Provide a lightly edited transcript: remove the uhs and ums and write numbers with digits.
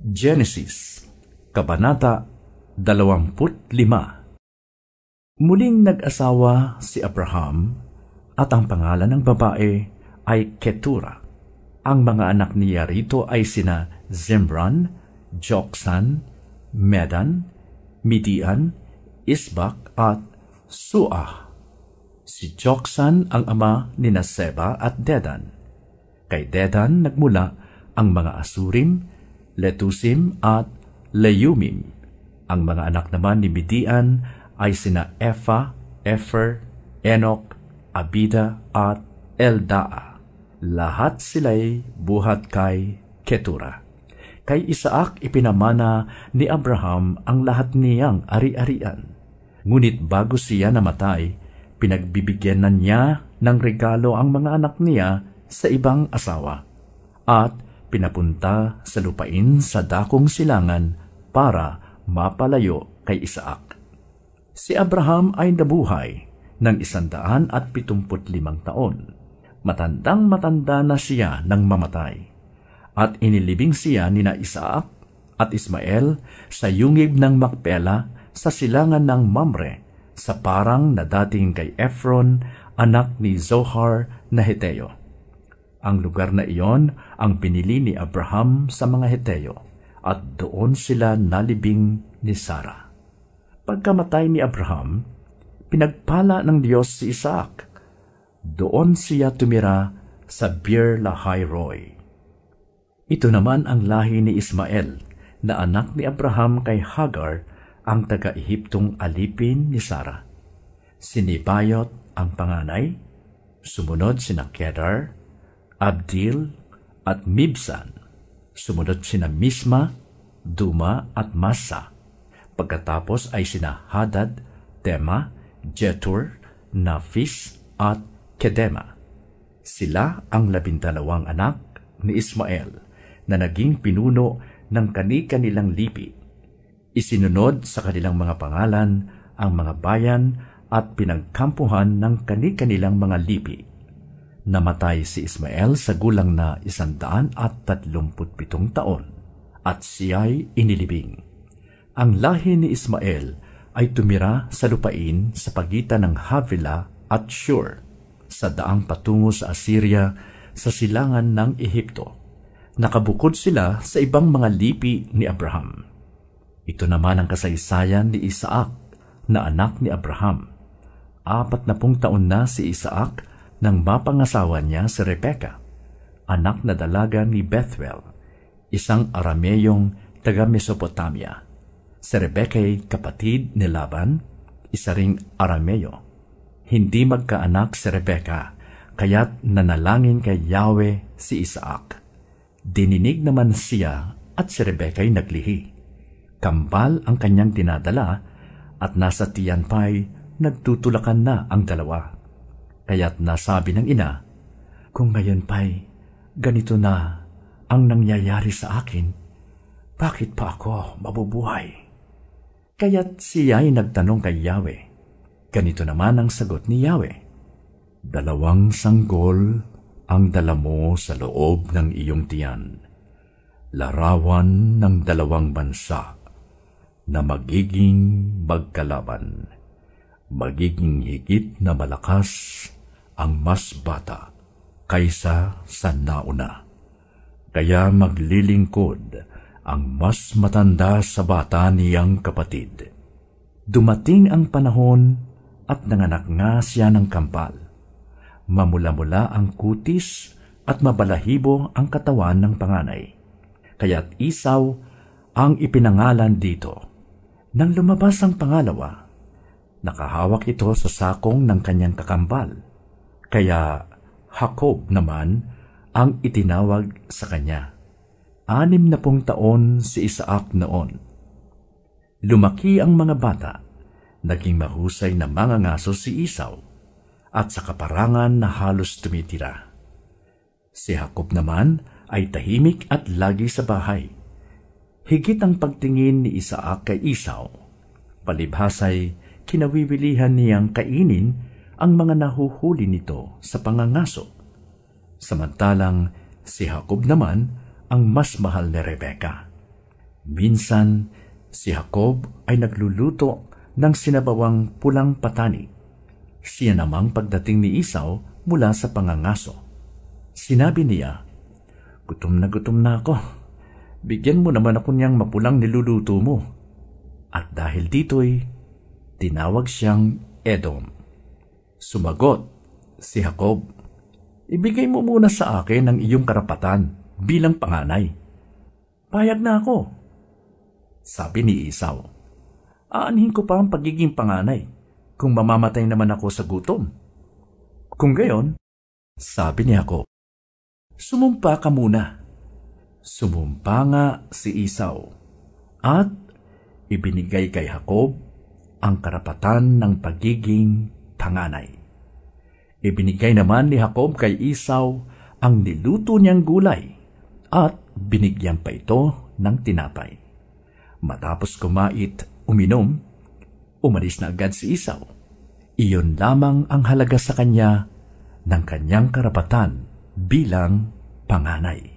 Genesis, Kabanata 25. Muling nag-asawa si Abraham at ang pangalan ng babae ay Ketura. Ang mga anak niya rito ay sina Zimran, Joksan, Medan, Midian, Isbak at Suah. Si Joksan ang ama ni Seba at Dedan. Kay Dedan nagmula ang mga Asurim, Letusim at Leyumim. Ang mga anak naman ni Midian ay sina Efa, Efer, Enok, Abida at Eldaa. Lahat sila'y buhat kay Ketura. Kay Isaac ipinamana ni Abraham ang lahat niyang ari-arian. Ngunit bago siya namatay, pinagbibigyan na niya ng regalo ang mga anak niya sa ibang asawa at pinapunta sa lupain sa dakong silangan para mapalayo kay Isaac. Si Abraham ay nabuhay ng 175 taon. Matandang-matanda na siya nang mamatay. At inilibing siya nina Isaac at Ismael sa yungib ng Makpela sa silangan ng Mamre, sa parang na dating kay Ephron, anak ni Zohar na Heteo. Ang lugar na iyon ang pinili ni Abraham sa mga Heteo, at doon sila nalibing ni Sarah. Pagkamatay ni Abraham, pinagpala ng Diyos si Isaac. Doon siya tumira sa Beer Lahai Roi. Ito naman ang lahi ni Ismael, na anak ni Abraham kay Hagar, ang taga-Ehiptong alipin ni Sarah. Si Nebayot ang panganay, sumunod sina Kedar, Abdil at Mibsan. Sumunod sina Misma, Duma at Massa. Pagkatapos ay sina Hadad, Tema, Jetur, Nafis at Kedema. Sila ang 12 anak ni Ismael na naging pinuno ng kani-kanilang lipi. Isinunod sa kanilang mga pangalan ang mga bayan at pinagkampuhan ng kani-kanilang mga lipi. Namatay si Ismael sa gulang na 137 taon at siya'y inilibing. Ang lahi ni Ismael ay tumira sa lupain sa pagitan ng Havilah at Shur, sa daang patungo sa Assyria sa silangan ng Ehipto. Nakabukod sila sa ibang mga lipi ni Abraham. Ito naman ang kasaysayan ni Isaac na anak ni Abraham. 40 taon na si Isaac nang mapangasawa niya si Rebeka, anak na dalaga ni Bethuel, isang Arameyong taga-Mesopotamia. Si Rebeka ay kapatid ni Laban, isa ring Arameyo. Hindi magkaanak si Rebeka, kaya't nanalangin kay Yahweh si Isaac. Dininig naman siya at si Rebeka ay naglihi. Kambal ang kanyang dinadala at nasa tiyan pa'y nagtutulakan na ang dalawa. Kaya't nasabi ng ina, kung ngayon pa'y ganito na ang nangyayari sa akin, bakit pa ako mabubuhay? Kaya't siya ay nagtanong kay Yahweh. Ganito naman ang sagot ni Yahweh, 2 sanggol ang dala mo sa loob ng iyong tiyan, larawan ng 2 bansa na magiging magkalaban. Magiging higit na malakas ang mas bata kaysa sa nauna. Kaya maglilingkod ang mas matanda sa bata niyang kapatid. Dumating ang panahon at nanganak nga siya ng kambal. Mamula-mula ang kutis at mabalahibo ang katawan ng panganay. Kaya't Isaw ang ipinangalan dito. Nang lumabas ang pangalawa, nakahawak ito sa sakong ng kanyang kakambal. Kaya Jacob naman ang itinawag sa kanya. 60 taon si Isaac noon. Lumaki ang mga bata. Naging mahusay na mangangaso si Isaw at sa kaparangan na halos tumitira. Si Jacob naman ay tahimik at lagi sa bahay. Higit ang pagtingin ni Isaac kay Isaw. Palibhasay, kinawiwilihan niyang kainin ang mga nahuhuli nito sa pangangaso. Samantalang si Jacob naman ang mas mahal ni Rebeka. Minsan, si Jacob ay nagluluto ng sinabawang pulang patani. Siya namang pagdating ni Esau mula sa pangangaso. Sinabi niya, gutom na ako. Bigyan mo naman ako niyang mapulang niluluto mo. At dahil dito'y tinawag siyang Edom. Sumagot si Jacob, ibigay mo muna sa akin ang iyong karapatan bilang panganay. Payag na ako. Sabi ni Esau, aanhin ko pa ang pagiging panganay kung mamamatay naman ako sa gutom. Kung gayon, sabi ni Jacob, sumumpa ka muna. Sumumpa nga si Esau at ibinigay kay Jacob ang karapatan ng pagiging panganay. Ibinigay naman ni Jacob kay Esau ang niluto niyang gulay at binigyan pa ito ng tinapay. Matapos kumait, uminom, umalis na agad si Esau. Iyon lamang ang halaga sa kanya ng kanyang karapatan bilang panganay.